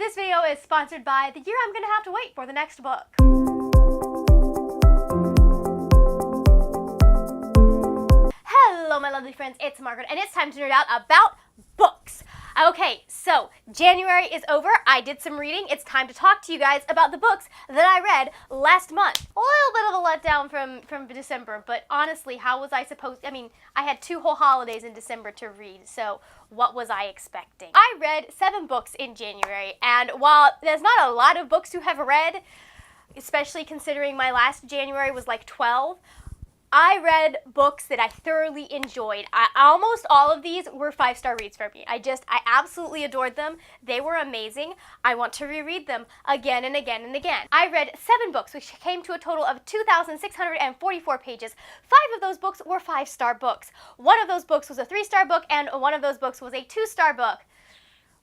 This video is sponsored by the year I'm gonna have to wait for the next book. Hello my lovely friends, it's Margaret, and it's time to nerd out about books. Okay, so January is over. I did some reading. It's time to talk to you guys about the books that I read last month. A little bit of a letdown from December, but honestly, how was I supposed to? I mean, I had 2 whole holidays in December to read, so what was I expecting? I read 7 books in January, and while there's not a lot of books to have read, especially considering my last January was like 12, I read books that I thoroughly enjoyed. Almost all of these were 5-star reads for me. I absolutely adored them. They were amazing. I want to reread them again and again and again. I read 7 books, which came to a total of 2,644 pages. 5 of those books were 5-star books. 1 of those books was a 3-star book, and 1 of those books was a 2-star book.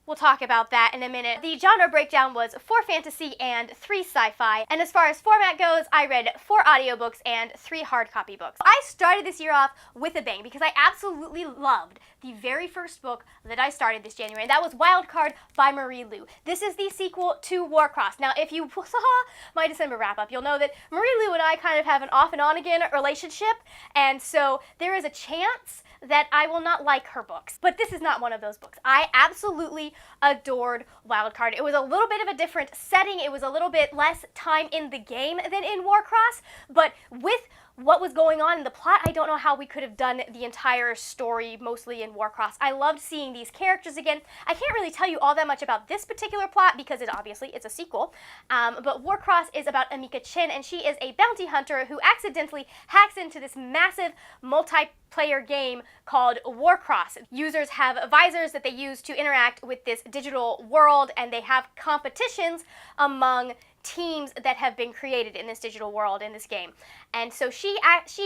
We'll talk about that in a minute. The genre breakdown was 4 fantasy and 3 sci-fi. And as far as format goes, I read 4 audiobooks and 3 hard copy books. I started this year off with a bang because I absolutely loved the very first book that I started this January, and that was Wildcard by Marie Lu. This is the sequel to Warcross. Now, if you saw my December wrap-up, you'll know that Marie Lu and I kind of have an off and on again relationship, and so there is a chance that I will not like her books. But this is not one of those books. I absolutely adored Wildcard. It was a little bit of a different setting. It was a little bit less time in the game than in Warcross, but with what was going on in the plot, I don't know how we could have done the entire story mostly in Warcross. I loved seeing these characters again. I can't really tell you all that much about this particular plot because obviously it's a sequel, but Warcross is about Amika Chin, and she is a bounty hunter who accidentally hacks into this massive multiplayer game called Warcross. Users have visors that they use to interact with this digital world, and they have competitions among teams that have been created in this digital world in this game. And so she hacks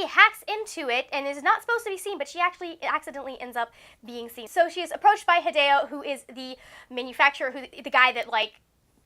into it and is not supposed to be seen, but she actually accidentally ends up being seen. So she is approached by Hideo, who is the manufacturer, the guy that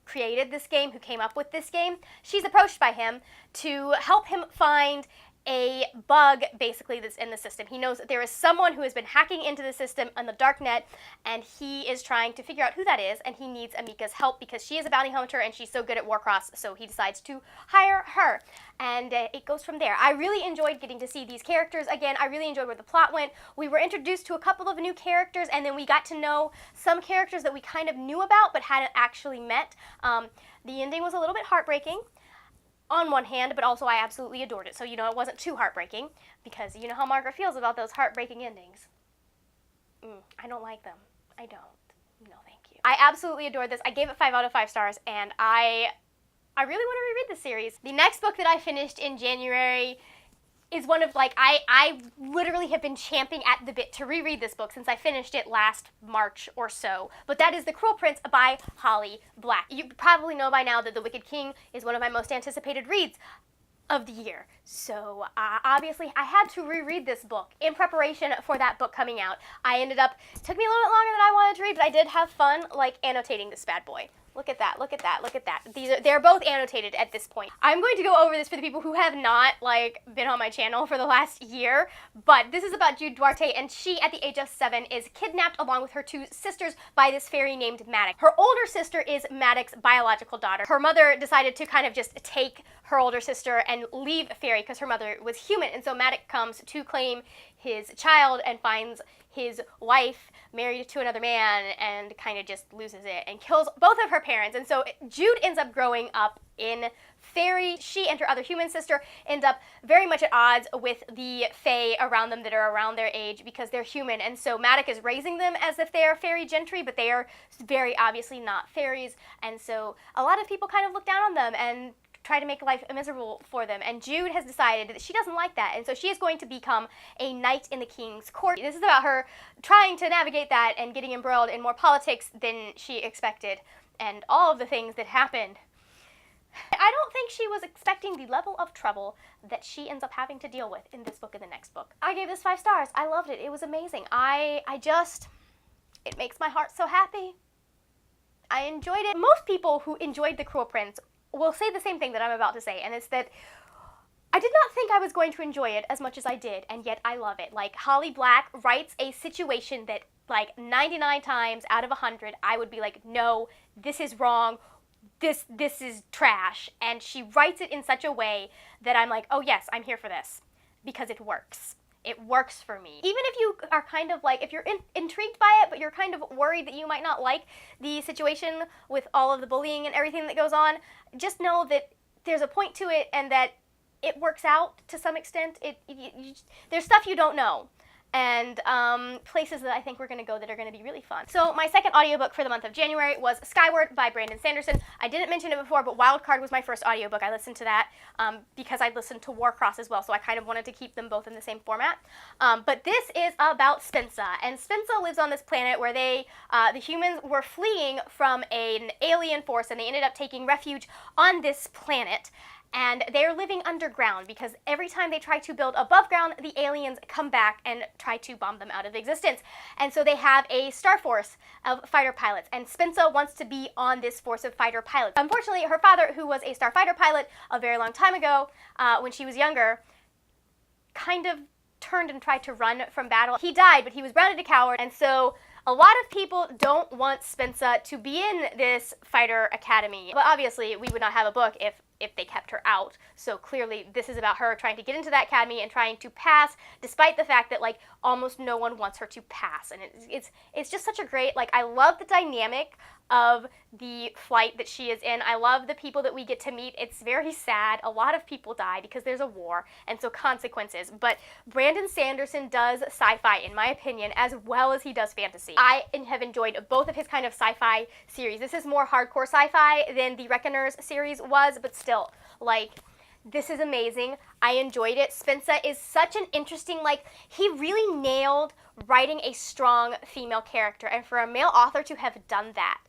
created this game, who came up with this game. She's approached by him to help him find a bug, basically, that's in the system. He knows that there is someone who has been hacking into the system on the dark net, and he is trying to figure out who that is, and he needs Amika's help because she is a bounty hunter and she's so good at Warcross, so he decides to hire her. And it goes from there. I really enjoyed getting to see these characters again. I really enjoyed where the plot went. We were introduced to a couple of new characters, and then we got to know some characters that we kind of knew about but hadn't actually met. The ending was a little bit heartbreaking on one hand, but also I absolutely adored it. So, it wasn't too heartbreaking, because you know how Margaret feels about those heartbreaking endings. I don't like them. I don't. No, thank you. I absolutely adored this. I gave it 5 out of 5 stars, and I really want to reread this series. The next book that I finished in January is one of, I literally have been champing at the bit to reread this book since I finished it last March or so. But that is The Cruel Prince by Holly Black. You probably know by now that The Wicked King is one of my most anticipated reads of the year. So obviously I had to reread this book in preparation for that book coming out. It took me a little bit longer than I wanted to read, but I did have fun annotating this bad boy. Look at that, look at that, look at that. They're both annotated at this point. I'm going to go over this for the people who have not, been on my channel for the last year, but this is about Jude Duarte, and she, at the age of 7, is kidnapped along with her 2 sisters by this fairy named Maddox. Her older sister is Maddox's biological daughter. Her mother decided to kind of just take her older sister and leave Fairy because her mother was human, and so Maddox comes to claim his child and finds his wife married to another man and kind of just loses it and kills both of her parents. And so Jude ends up growing up in Fairy. She and her other human sister end up very much at odds with the fae around them that are around their age because they're human. And so Maddox is raising them as if they are fairy gentry, but they are very obviously not fairies. And so a lot of people kind of look down on them and try to make life miserable for them, and Jude has decided that she doesn't like that, and so she is going to become a knight in the king's court. This is about her trying to navigate that and getting embroiled in more politics than she expected, and all of the things that happened. I don't think she was expecting the level of trouble that she ends up having to deal with in this book and the next book. I gave this 5 stars. I loved it. It was amazing. It makes my heart so happy. I enjoyed it. Most people who enjoyed The Cruel Prince will say the same thing that I'm about to say, and it's that I did not think I was going to enjoy it as much as I did, and yet I love it. Holly Black writes a situation that like 99 times out of 100, I would be like, no, this is wrong. This is trash. And she writes it in such a way that I'm like, oh yes, I'm here for this because it works. It works for me. Even if you are kind of like, if you're intrigued by it, but you're kind of worried that you might not like the situation with all of the bullying and everything that goes on, just know that there's a point to it and that it works out to some extent. There's stuff you don't know. And places that I think we're going to go that are going to be really fun. So my second audiobook for the month of January was Skyward by Brandon Sanderson. I didn't mention it before, but Wildcard was my first audiobook. I listened to that because I listened to Warcross as well, so I kind of wanted to keep them both in the same format. But this is about Spensa, and Spensa lives on this planet where the humans were fleeing from an alien force, and they ended up taking refuge on this planet. And they're living underground because every time they try to build above ground, the aliens come back and try to bomb them out of existence. And so they have a star force of fighter pilots, and Spensa wants to be on this force of fighter pilots. Unfortunately, her father, who was a starfighter pilot a very long time ago, when she was younger, kind of turned and tried to run from battle. He died, but he was branded a coward, and so a lot of people don't want Spensa to be in this fighter academy. But obviously, we would not have a book if they kept her out. So clearly, this is about her trying to get into that academy and trying to pass, despite the fact that, like, almost no one wants her to pass. And it's just such a great, like, I love the dynamic of the flight that she is in. I love the people that we get to meet. It's very sad. A lot of people die because there's a war, and so consequences. But Brandon Sanderson does sci-fi, in my opinion, as well as he does fantasy. I have enjoyed both of his kind of sci-fi series. This is more hardcore sci-fi than the Reckoners series was, but still, like, this is amazing. I enjoyed it. Spensa is such an interesting, like, he really nailed writing a strong female character, and for a male author to have done that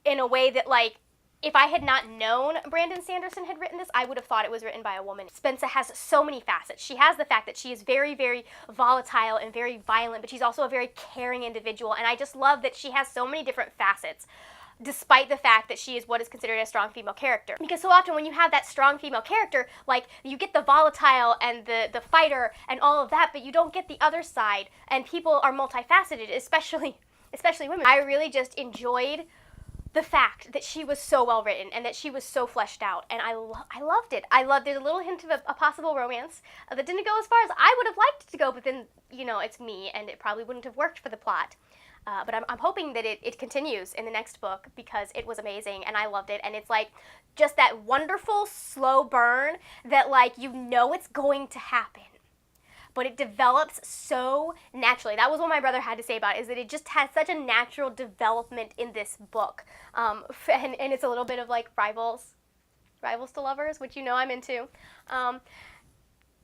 in a way that, like, if I had not known Brandon Sanderson had written this, I would have thought it was written by a woman. Spensa has so many facets. She has the fact that she is very, very volatile and very violent, but she's also a very caring individual, and I just love that she has so many different facets, despite the fact that she is what is considered a strong female character. Because so often when you have that strong female character, like, you get the volatile and the fighter and all of that, but you don't get the other side, and people are multifaceted, especially women. I really just enjoyed the fact that she was so well written and that she was so fleshed out, and I loved it. There's a little hint of a possible romance that didn't go as far as I would have liked it to go, but then, you know, it's me, and it probably wouldn't have worked for the plot. But I'm hoping that it continues in the next book because it was amazing and I loved it, and it's like just that wonderful slow burn that, like, you know it's going to happen, but it develops so naturally. That was what my brother had to say about it, is that it just has such a natural development in this book. And it's a little bit of like rivals to lovers, which you know I'm into.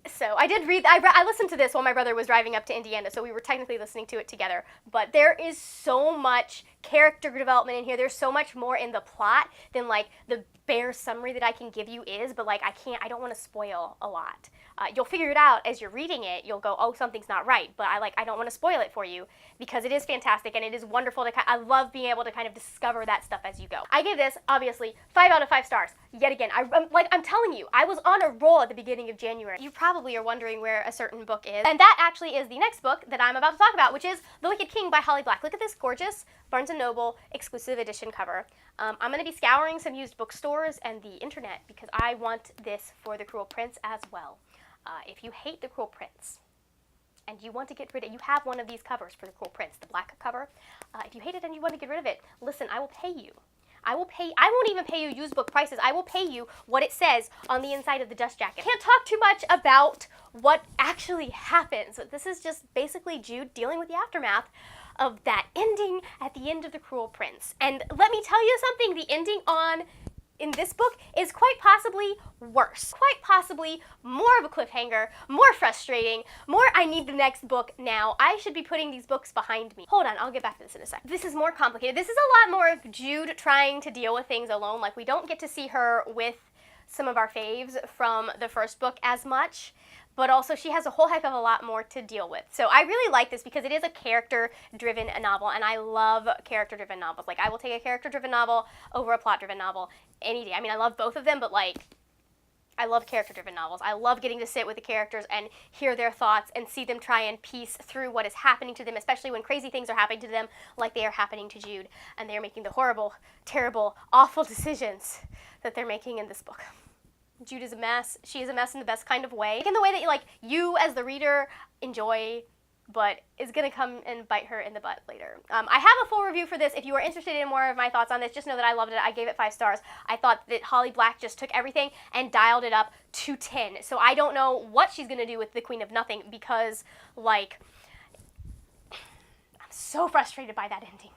So I did read, I listened to this while my brother was driving up to Indiana, so we were technically listening to it together. But there is so much character development in here. There's so much more in the plot than, like, the bare summary that I can give you is, but, like, I don't want to spoil a lot. You'll figure it out as you're reading it. You'll go, oh, something's not right, but I don't want to spoil it for you because it is fantastic and it is wonderful to, I love being able to kind of discover that stuff as you go. I gave this, obviously, 5 out of 5 stars. Yet again, I'm telling you, I was on a roll at the beginning of January. You probably are wondering where a certain book is, and that actually is the next book that I'm about to talk about, which is The Wicked King by Holly Black. Look at this gorgeous Barnes & Noble exclusive edition cover. I'm going to be scouring some used bookstores and the internet because I want this for The Cruel Prince as well. If you hate The Cruel Prince and you want to get rid of it, you have one of these covers for The Cruel Prince, the black cover. If you hate it and you want to get rid of it, listen, I will pay you. I won't even pay you used book prices. I will pay you what it says on the inside of the dust jacket. Can't talk too much about what actually happens. This is just basically Jude dealing with the aftermath of that ending at the end of The Cruel Prince. And let me tell you something, the ending in this book is quite possibly worse. Quite possibly more of a cliffhanger, more frustrating, more I need the next book now. I should be putting these books behind me. Hold on, I'll get back to this in a sec. This is more complicated. This is a lot more of Jude trying to deal with things alone. Like, we don't get to see her with some of our faves from the first book as much, but also she has a whole heck of a lot more to deal with. So I really like this because it is a character-driven novel, and I love character-driven novels. Like, I will take a character-driven novel over a plot-driven novel any day. I mean, I love both of them, but, like, I love character-driven novels. I love getting to sit with the characters and hear their thoughts and see them try and piece through what is happening to them, especially when crazy things are happening to them like they are happening to Jude, and they are making the horrible, terrible, awful decisions that they're making in this book. Jude is a mess. She is a mess in the best kind of way. In the way that you as the reader enjoy, but is going to come and bite her in the butt later. I have a full review for this. If you are interested in more of my thoughts on this, just know that I loved it. I gave it 5 stars. I thought that Holly Black just took everything and dialed it up to 10. So I don't know what she's going to do with the Queen of Nothing because, like, I'm so frustrated by that ending.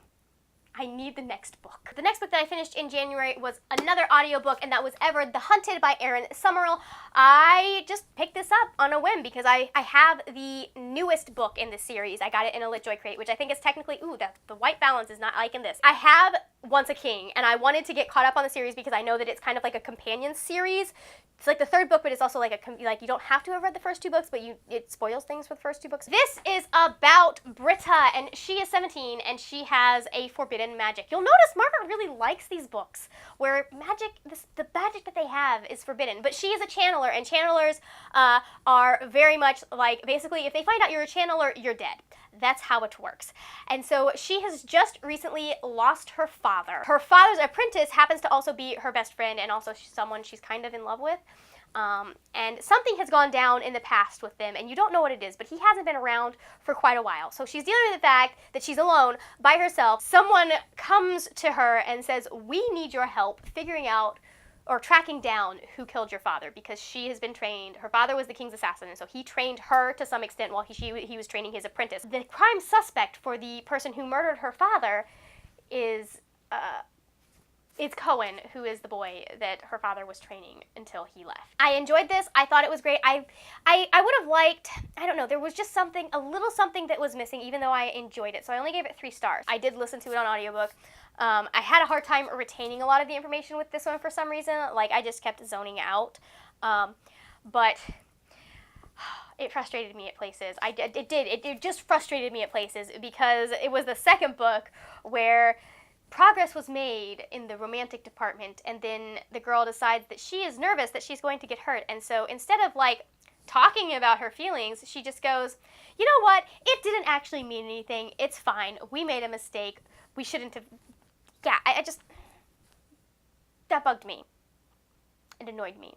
I need the next book. The next book that I finished in January was another audiobook, and that was Ever the Hunted by Erin Summerall. I just picked this up on a whim because I have the newest book in this series. I got it in a LitJoy crate, which I think is technically, the white balance is not like in this. I have Once a King, and I wanted to get caught up on the series because I know that it's kind of like a companion series. It's like the 3rd book, but it's also like you don't have to have read the first 2 books, but it spoils things for the first 2 books. This is about Britta, and she is 17, and she has a forbidden magic. You'll notice Margaret really likes these books where the magic that they have is forbidden, but she is a channeler, and channelers are very much like, basically, if they find out you're a channeler, you're dead. That's how it works. And so she has just recently lost her father. Her father's apprentice happens to also be her best friend and also someone she's kind of in love with. And something has gone down in the past with them, and you don't know what it is, but he hasn't been around for quite a while. So she's dealing with the fact that she's alone by herself. Someone comes to her and says, "We need your help figuring out or tracking down who killed your father," because she has been trained. Her father was the king's assassin, and so he trained her to some extent while he was training his apprentice. The crime suspect for the person who murdered her father is Cohen, who is the boy that her father was training until he left. I enjoyed this. I thought it was great. I would have liked, I don't know, there was just a little something that was missing, even though I enjoyed it. So I only gave it 3 stars. I did listen to it on audiobook. I had a hard time retaining a lot of the information with this one for some reason. Like, I just kept zoning out. But it frustrated me at places. It just frustrated me at places because it was the 2nd book where progress was made in the romantic department, and then the girl decides that she is nervous that she's going to get hurt. And so instead of, like, talking about her feelings, she just goes, "You know what? It didn't actually mean anything. It's fine. We made a mistake. We shouldn't have..." Yeah, I just, that bugged me. It annoyed me.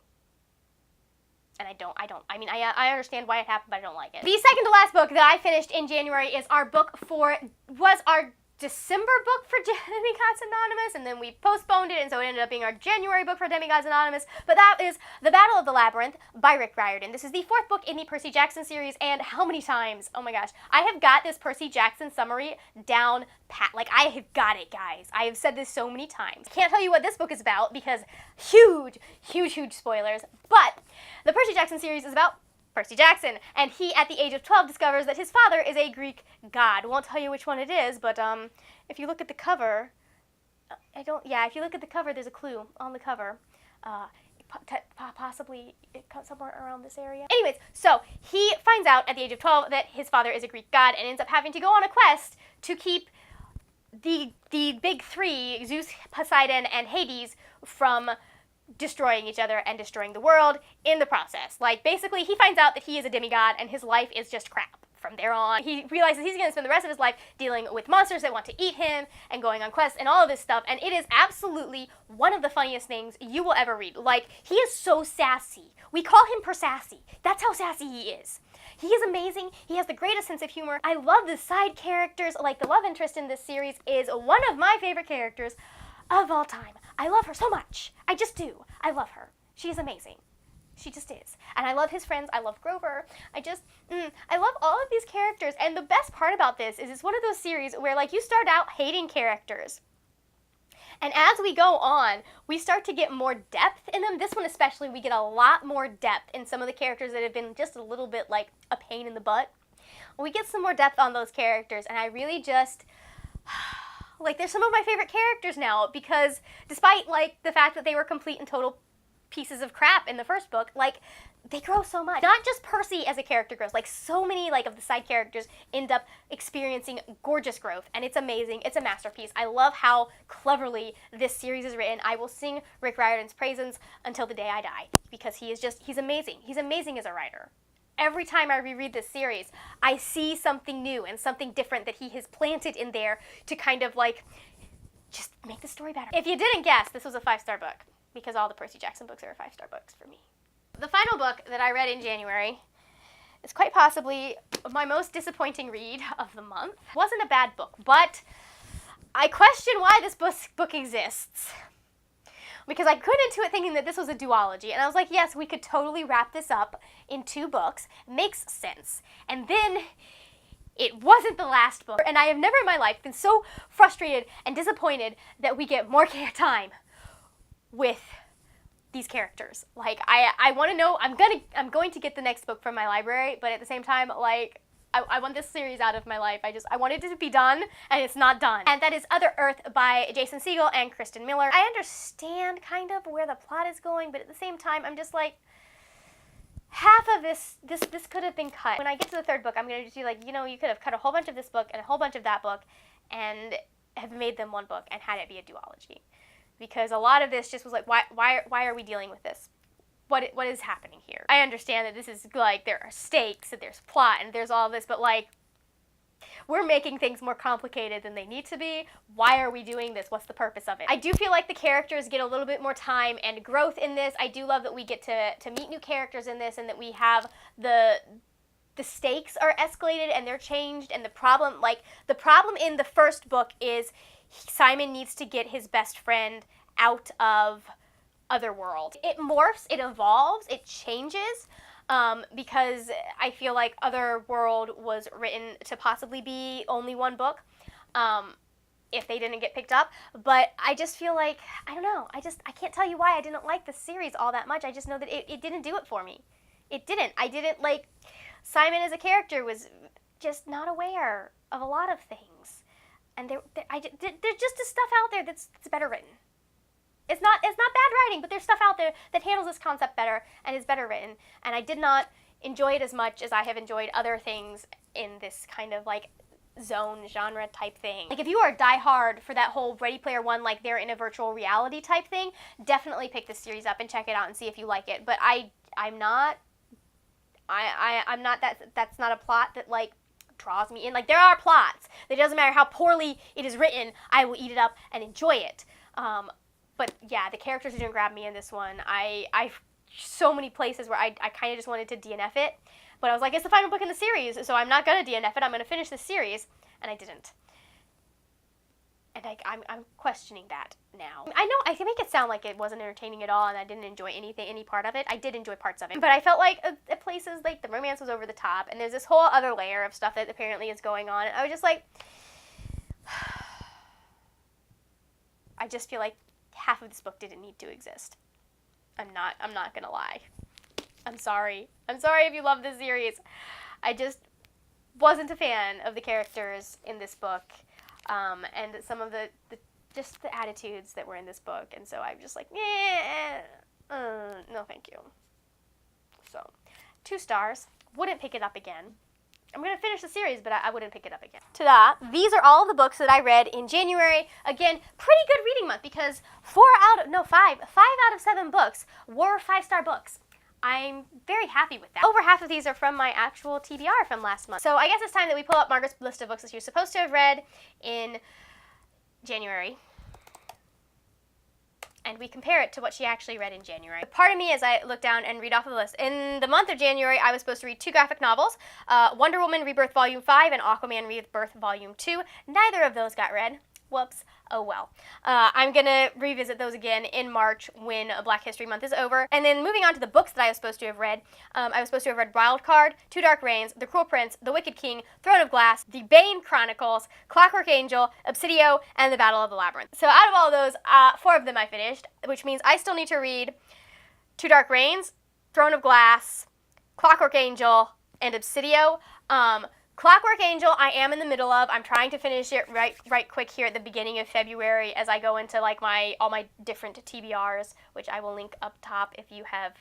And I understand why it happened, but I don't like it. The second to last book that I finished in January is our December book for Demigods Anonymous, and then we postponed it, and so it ended up being our January book for Demigods Anonymous, but that is The Battle of the Labyrinth by Rick Riordan. This is the 4th book in the Percy Jackson series, and how many times, oh my gosh, I have got this Percy Jackson summary down pat. Like, I have got it, guys. I have said this so many times. Can't tell you what this book is about because huge spoilers, but the Percy Jackson series is about Percy Jackson, and he, at the age of 12, discovers that his father is a Greek god. Won't tell you which one it is, but if you look at the cover, if you look at the cover, there's a clue on the cover. Possibly somewhere around this area. Anyways, so he finds out at the age of 12 that his father is a Greek god and ends up having to go on a quest to keep the big 3, Zeus, Poseidon, and Hades, from destroying each other and destroying the world in the process. Like, basically, he finds out that he is a demigod and his life is just crap. From there on, he realizes he's going to spend the rest of his life dealing with monsters that want to eat him and going on quests and all of this stuff, and it is absolutely one of the funniest things you will ever read. Like, he is so sassy. We call him Per-Sassy. That's how sassy he is. He is amazing. He has the greatest sense of humor. I love the side characters. Like, the love interest in this series is one of my favorite characters of all time. I love her so much. I just do. I love her. She is amazing. She just is. And I love his friends. I love Grover. I love all of these characters. And the best part about this is it's one of those series where, like, you start out hating characters. And as we go on, we start to get more depth in them. This one especially, we get a lot more depth in some of the characters that have been just a little bit like a pain in the butt. We get some more depth on those characters, and I really just... like, they're some of my favorite characters now, because despite, like, the fact that they were complete and total pieces of crap in the first book, like, they grow so much. Not just Percy as a character grows, like so many like of the side characters end up experiencing gorgeous growth, and it's amazing. It's a masterpiece. I love how cleverly this series is written. I will sing Rick Riordan's praises until the day I die, because he's amazing. He's amazing as a writer. Every time I reread this series, I see something new and something different that he has planted in there to kind of like just make the story better. If you didn't guess, this was a 5-star book, because all the Percy Jackson books are 5-star books for me. The final book that I read in January is quite possibly my most disappointing read of the month. It wasn't a bad book, but I question why this book exists. Because I went into it thinking that this was a duology, and I was like, yes, we could totally wrap this up in 2 books. Makes sense. And then it wasn't the last book, and I have never in my life been so frustrated and disappointed that we get more time with these characters. Like, I want to know, I'm going to get the next book from my library, but at the same time, like, I want this series out of my life. I wanted it to be done, and it's not done. And that is Other Earth by Jason Segel and Kristen Miller. I understand kind of where the plot is going, but at the same time, I'm just like, half of this could have been cut. When I get to the 3rd book, I'm going to just be like, you know, you could have cut a whole bunch of this book and a whole bunch of that book and have made them one book and had it be a duology. Because a lot of this just was like, why are we dealing with this? What is happening here? I understand that this is like, there are stakes and there's plot and there's all this, but like, we're making things more complicated than they need to be. Why are we doing this? What's the purpose of it? I do feel like the characters get a little bit more time and growth in this. I do love that we get to meet new characters in this, and that we have the stakes are escalated and they're changed, and the problem in the 1st book is Simon needs to get his best friend out of Otherworld. It morphs, it evolves, it changes, because I feel like Otherworld was written to possibly be only 1 book, if they didn't get picked up. But I just feel like, I don't know, I can't tell you why I didn't like the series all that much. I just know that it didn't do it for me. It didn't. I didn't like, Simon as a character was just not aware of a lot of things. And there's just stuff out there that's better written. It's not bad writing, but there's stuff out there that handles this concept better and is better written. And I did not enjoy it as much as I have enjoyed other things in this kind of like genre type thing. Like, if you are diehard for that whole Ready Player One, like they're in a virtual reality type thing, definitely pick this series up and check it out and see if you like it. But I'm not that's not a plot that like draws me in. Like, there are plots. It doesn't matter how poorly it is written, I will eat it up and enjoy it. But yeah, the characters didn't grab me in this one. I so many places where I kind of just wanted to DNF it, but I was like, it's the final book in the series, so I'm not going to DNF it. I'm going to finish this series, and I didn't. And I'm questioning that now. I know I can make it sound like it wasn't entertaining at all, and I didn't enjoy any part of it. I did enjoy parts of it, but I felt like at places like the romance was over the top, and there's this whole other layer of stuff that apparently is going on, and I was just like, I just feel like half of this book didn't need to exist. I'm not gonna lie. I'm sorry if you love this series. I just wasn't a fan of the characters in this book, and some of the attitudes that were in this book, and so I'm just like, no thank you. So, 2 stars. Wouldn't pick it up again. I'm going to finish the series, but I wouldn't pick it up again. Ta-da! These are all of the books that I read in January. Again, pretty good reading month, because 5 out of 7 books were 5-star books. I'm very happy with that. Over half of these are from my actual TBR from last month. So I guess it's time that we pull up Margaret's list of books that she was supposed to have read in January, and we compare it to what she actually read in January. Part of me, as I look down and read off of the list, in the month of January, I was supposed to read 2 graphic novels, Wonder Woman Rebirth Volume 5 and Aquaman Rebirth Volume 2. Neither of those got read. Whoops. Oh well. I'm going to revisit those again in March when Black History Month is over. And then moving on to the books that I was supposed to have read, I was supposed to have read Wild Card, Two Dark Reigns, The Cruel Prince, The Wicked King, Throne of Glass, The Bane Chronicles, Clockwork Angel, Obsidio, and The Battle of the Labyrinth. So out of all of those, 4 of them I finished, which means I still need to read Two Dark Reigns, Throne of Glass, Clockwork Angel, and Obsidio. Clockwork Angel, I am in the middle of. I'm trying to finish it right quick here at the beginning of February as I go into like all my different TBRs, which I will link up top if you have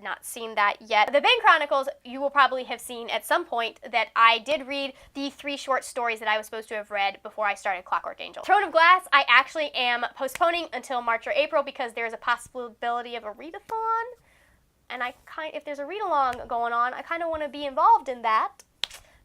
not seen that yet. The Bane Chronicles, you will probably have seen at some point that I did read the 3 short stories that I was supposed to have read before I started Clockwork Angel. Throne of Glass, I actually am postponing until March or April because there's a possibility of a readathon. And if there's a read-along going on, I kind of want to be involved in that.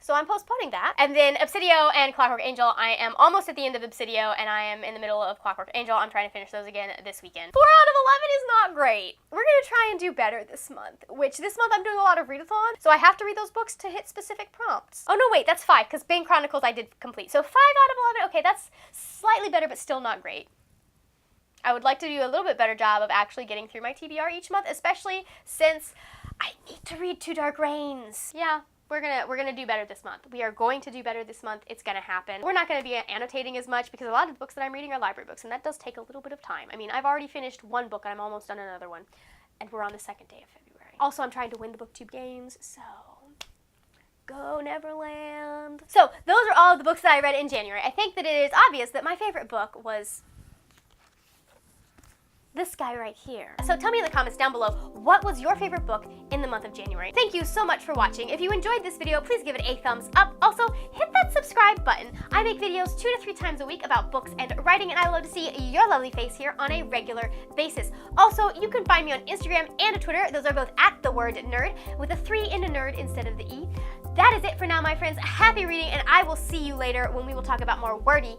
So I'm postponing that. And then Obsidio and Clockwork Angel, I am almost at the end of Obsidio, and I am in the middle of Clockwork Angel. I'm trying to finish those again this weekend. 4 out of 11 is not great. We're going to try and do better this month, which this month I'm doing a lot of readathon, so I have to read those books to hit specific prompts. Oh no, wait, that's 5, because Bane Chronicles I did complete. So 5 out of 11, okay, that's slightly better, but still not great. I would like to do a little bit better job of actually getting through my TBR each month, especially since I need to read 2 Dark Reigns. Yeah. We're gonna do better this month. We are going to do better this month. It's gonna happen. We're not gonna be annotating as much because a lot of the books that I'm reading are library books, and that does take a little bit of time. I mean, I've already finished 1 book and I'm almost done another one, and we're on the 2nd day of February. Also, I'm trying to win the BookTube games, so go Neverland. So those are all of the books that I read in January. I think that it is obvious that my favorite book was this guy right here. So tell me in the comments down below, what was your favorite book in the month of January? Thank you so much for watching. If you enjoyed this video, please give it a thumbs up. Also, hit that subscribe button. I make videos 2 to 3 times a week about books and writing, and I love to see your lovely face here on a regular basis. Also, you can find me on Instagram and Twitter. Those are both at the word nerd, with a 3 in a nerd instead of the E. That is it for now, my friends. Happy reading, and I will see you later when we will talk about more wordy,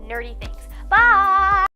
nerdy things. Bye!